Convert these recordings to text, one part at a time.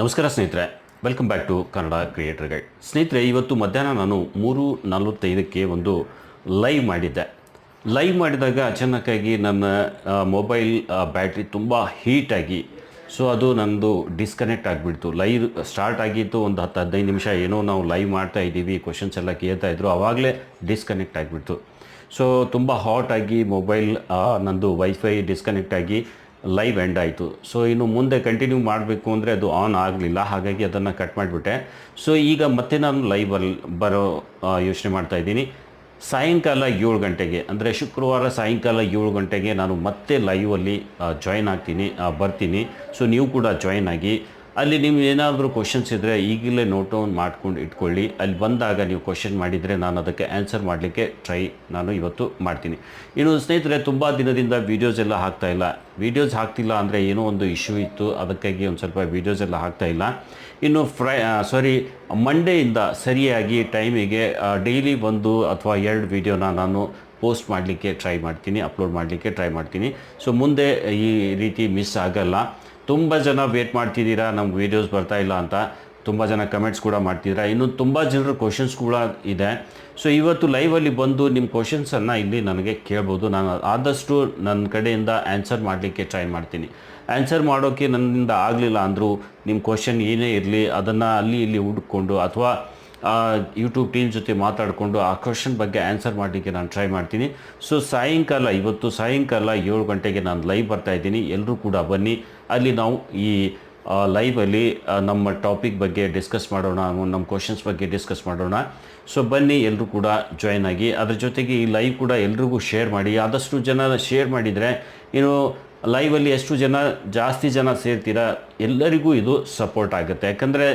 ನಮಸ್ಕಾರ ಸ್ನೇಹಿತರೆ, welcome back to Kannada creator guide. ಸ್ನೇಹಿತರೆ, ಇವತ್ತು ಮಧ್ಯಾಹ್ನ ನಾನು 3:45ಕ್ಕೆ ಒಂದು ಲೈವ್ ಮಾಡಿದ್ದೆ. ಲೈವ್ ಮಾಡಿದಾಗ ಅಚಾನಕ್ಕಾಗಿ ನನ್ನ ಮೊಬೈಲ್ ಬ್ಯಾಟ್ರಿ ತುಂಬ ಹೀಟಾಗಿ ಅದು ನಂದು ಡಿಸ್ಕನೆಕ್ಟ್ ಆಗಿಬಿಡ್ತು. ಲೈವ್ ಸ್ಟಾರ್ಟ್ ಆಗಿತ್ತು ಒಂದು 10-15 ನಿಮಿಷ ಏನೋ ನಾವು ಲೈವ್ ಮಾಡ್ತಾ ಇದ್ದೀವಿ, ಕ್ವಶನ್ಸ್ ಎಲ್ಲ ಕೇಳ್ತಾಯಿದ್ರು, ಆವಾಗಲೇ ಡಿಸ್ಕನೆಕ್ಟ್ ಆಗಿಬಿಡ್ತು. ತುಂಬ ಹಾಟಾಗಿ ಮೊಬೈಲ್ ನಂದು ವೈಫೈ ಡಿಸ್ಕನೆಕ್ಟ್ ಆಗಿ ಲೈವ್ ಎಂಡ್ ಆಯಿತು. ಇನ್ನು ಮುಂದೆ ಕಂಟಿನ್ಯೂ ಮಾಡಬೇಕು ಅಂದರೆ ಅದು ಆನ್ ಆಗಲಿಲ್ಲ, ಹಾಗಾಗಿ ಅದನ್ನು ಕಟ್ ಮಾಡಿಬಿಟ್ಟೆ. ಈಗ ಮತ್ತೆ ನಾನು ಲೈವಲ್ಲಿ ಬರೋ ಯೋಚನೆ ಮಾಡ್ತಾಯಿದ್ದೀನಿ. ಸಾಯಂಕಾಲ 7 ಗಂಟೆಗೆ ಅಂದರೆ ಶುಕ್ರವಾರ ಸಾಯಂಕಾಲ 7 ಗಂಟೆಗೆ ನಾನು ಮತ್ತೆ ಲೈವಲ್ಲಿ ಜಾಯ್ನ್ ಆಗ್ತೀನಿ, ಬರ್ತೀನಿ. ನೀವು ಕೂಡ ಜಾಯ್ನ್ ಆಗಿ ಅಲ್ಲಿ ನೀವು ಏನಾದರೂ ಕ್ವಶನ್ಸ್ ಇದ್ದರೆ ಈಗಲೇ ನೋಟ್ ಡೌನ್ ಮಾಡ್ಕೊಂಡು ಇಟ್ಕೊಳ್ಳಿ. ಅಲ್ಲಿ ಬಂದಾಗ ನೀವು ಕ್ವಶನ್ ಮಾಡಿದರೆ ನಾನು ಅದಕ್ಕೆ ಆನ್ಸರ್ ಮಾಡಲಿಕ್ಕೆ ನಾನು ಇವತ್ತು ಮಾಡ್ತೀನಿ. ಇನ್ನು ಸ್ನೇಹಿತರೆ, ತುಂಬ ದಿನದಿಂದ ವೀಡಿಯೋಸ್ ಎಲ್ಲ ಹಾಕ್ತಾಯಿಲ್ಲ. ವೀಡಿಯೋಸ್ ಹಾಕ್ತಿಲ್ಲ ಅಂದರೆ ಏನೋ ಒಂದು ಇಶ್ಯೂ ಇತ್ತು, ಅದಕ್ಕಾಗಿ ಒಂದು ಸ್ವಲ್ಪ ವೀಡಿಯೋಸ್ ಎಲ್ಲ ಹಾಕ್ತಾಯಿಲ್ಲ. ಇನ್ನು ಮಂಡೆಯಿಂದ ಸರಿಯಾಗಿ ಟೈಮಿಗೆ ಡೈಲಿ 1 ಅಥವಾ 2 ವೀಡಿಯೋನ ನಾನು ಪೋಸ್ಟ್ ಮಾಡಲಿಕ್ಕೆ ಟ್ರೈ ಮಾಡ್ತೀನಿ, ಅಪ್ಲೋಡ್ ಮಾಡಲಿಕ್ಕೆ ಟ್ರೈ ಮಾಡ್ತೀನಿ. ಮುಂದೆ ಈ ರೀತಿ ಮಿಸ್ ಆಗಲ್ಲ. ತುಂಬ ಜನ ವೇಟ್ ಮಾಡ್ತಿದ್ದೀರಾ, ನಮ್ಗೆ ವೀಡಿಯೋಸ್ ಬರ್ತಾಯಿಲ್ಲ ಅಂತ ತುಂಬ ಜನ ಕಮೆಂಟ್ಸ್ ಕೂಡ ಮಾಡ್ತಿದ್ದೀರಾ. ಇನ್ನು ತುಂಬ ಜನರ ಕ್ವಶನ್ಸ್ ಕೂಡ ಇದೆ. ಇವತ್ತು ಲೈವಲ್ಲಿ ಬಂದು ನಿಮ್ಮ ಕ್ವಶನ್ಸನ್ನು ಇಲ್ಲಿ ನನಗೆ ಕೇಳ್ಬೋದು. ನಾನು ಆದಷ್ಟು ನನ್ನ ಕಡೆಯಿಂದ ಆನ್ಸರ್ ಮಾಡಲಿಕ್ಕೆ ಟ್ರೈ ಮಾಡ್ತೀನಿ. ಆನ್ಸರ್ ಮಾಡೋಕ್ಕೆ ನನ್ನಿಂದ ಆಗಲಿಲ್ಲ ಅಂದರೂ ನಿಮ್ಮ ಕ್ವಶನ್ ಏನೇ ಇರಲಿ ಅದನ್ನು ಅಲ್ಲಿ ಇಲ್ಲಿ ಹುಡುಕೊಂಡು ಅಥವಾ ಯೂಟ್ಯೂಬ್ ಟೀಮ್ ಜೊತೆ ಮಾತಾಡಿಕೊಂಡು ಆ ಕ್ವಶನ್ ಬಗ್ಗೆ ಆನ್ಸರ್ ಮಾಡಲಿಕ್ಕೆ ನಾನು ಟ್ರೈ ಮಾಡ್ತೀನಿ. ಇವತ್ತು ಸಾಯಂಕಾಲ 7 ಗಂಟೆಗೆ ನಾನು ಲೈವ್ ಬರ್ತಾಯಿದ್ದೀನಿ. ಎಲ್ಲರೂ ಕೂಡ ಬನ್ನಿ. ಅಲ್ಲಿ ನಾವು ಈ ಲೈವಲ್ಲಿ ನಮ್ಮ ಟಾಪಿಕ್ ಬಗ್ಗೆ ಡಿಸ್ಕಸ್ ಮಾಡೋಣ, ನಮ್ಮ ಕ್ವಶನ್ಸ್ ಬಗ್ಗೆ ಡಿಸ್ಕಸ್ ಮಾಡೋಣ. ಬನ್ನಿ, ಎಲ್ಲರೂ ಕೂಡ ಜಾಯ್ನ್ ಆಗಿ. ಅದ್ರ ಜೊತೆಗೆ ಈ ಲೈವ್ ಕೂಡ ಎಲ್ರಿಗೂ ಶೇರ್ ಮಾಡಿ. ಆದಷ್ಟು ಜನ ಶೇರ್ ಮಾಡಿದರೆ ಇನ್ನು ಲೈವಲ್ಲಿ ಎಷ್ಟು ಜಾಸ್ತಿ ಜನ ಸೇರ್ತೀರಾ ಎಲ್ಲರಿಗೂ ಇದು ಸಪೋರ್ಟ್ ಆಗುತ್ತೆ. ಯಾಕಂದರೆ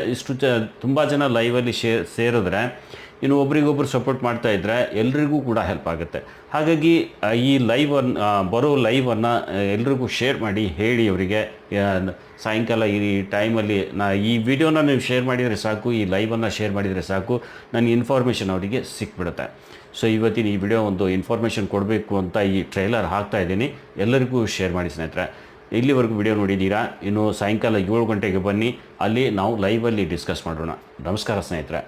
ತುಂಬ ಜನ ಲೈವಲ್ಲಿ ಸೇರಿದ್ರೆ ಇನ್ನು ಒಬ್ರಿಗೊಬ್ರು ಸಪೋರ್ಟ್ ಮಾಡ್ತಾಯಿದ್ರೆ ಎಲ್ರಿಗೂ ಕೂಡ ಹೆಲ್ಪ್ ಆಗುತ್ತೆ. ಹಾಗಾಗಿ ಈ ಬರೋ ಲೈವನ್ನು ಎಲ್ರಿಗೂ ಶೇರ್ ಮಾಡಿ, ಹೇಳಿ ಅವರಿಗೆ ಸಾಯಂಕಾಲ ಈ ಟೈಮಲ್ಲಿ ಈ ವಿಡಿಯೋನ ನೀವು ಶೇರ್ ಮಾಡಿದರೆ ಸಾಕು, ಈ ಲೈವನ್ನು ಶೇರ್ ಮಾಡಿದರೆ ಸಾಕು, ನನಗೆ ಇನ್ಫಾರ್ಮೇಷನ್ ಅವರಿಗೆ ಸಿಕ್ಬಿಡುತ್ತೆ. ಇವತ್ತಿನ ಈ ವಿಡಿಯೋ ಒಂದು ಇನ್ಫಾರ್ಮೇಷನ್ ಕೊಡಬೇಕು ಅಂತ ಈ ಟ್ರೈಲರ್ ಹಾಕ್ತಾಯಿದ್ದೀನಿ. ಎಲ್ಲರಿಗೂ ಶೇರ್ ಮಾಡಿ ಸ್ನೇಹಿತರೆ. ಇಲ್ಲಿವರೆಗೂ ವಿಡಿಯೋ ನೋಡಿದ್ದೀರಾ, ಇನ್ನು ಸಾಯಂಕಾಲ 7 ಗಂಟೆಗೆ ಬನ್ನಿ, ಅಲ್ಲಿ ನಾವು ಲೈವಲ್ಲಿ ಡಿಸ್ಕಸ್ ಮಾಡೋಣ. ನಮಸ್ಕಾರ ಸ್ನೇಹಿತರೆ.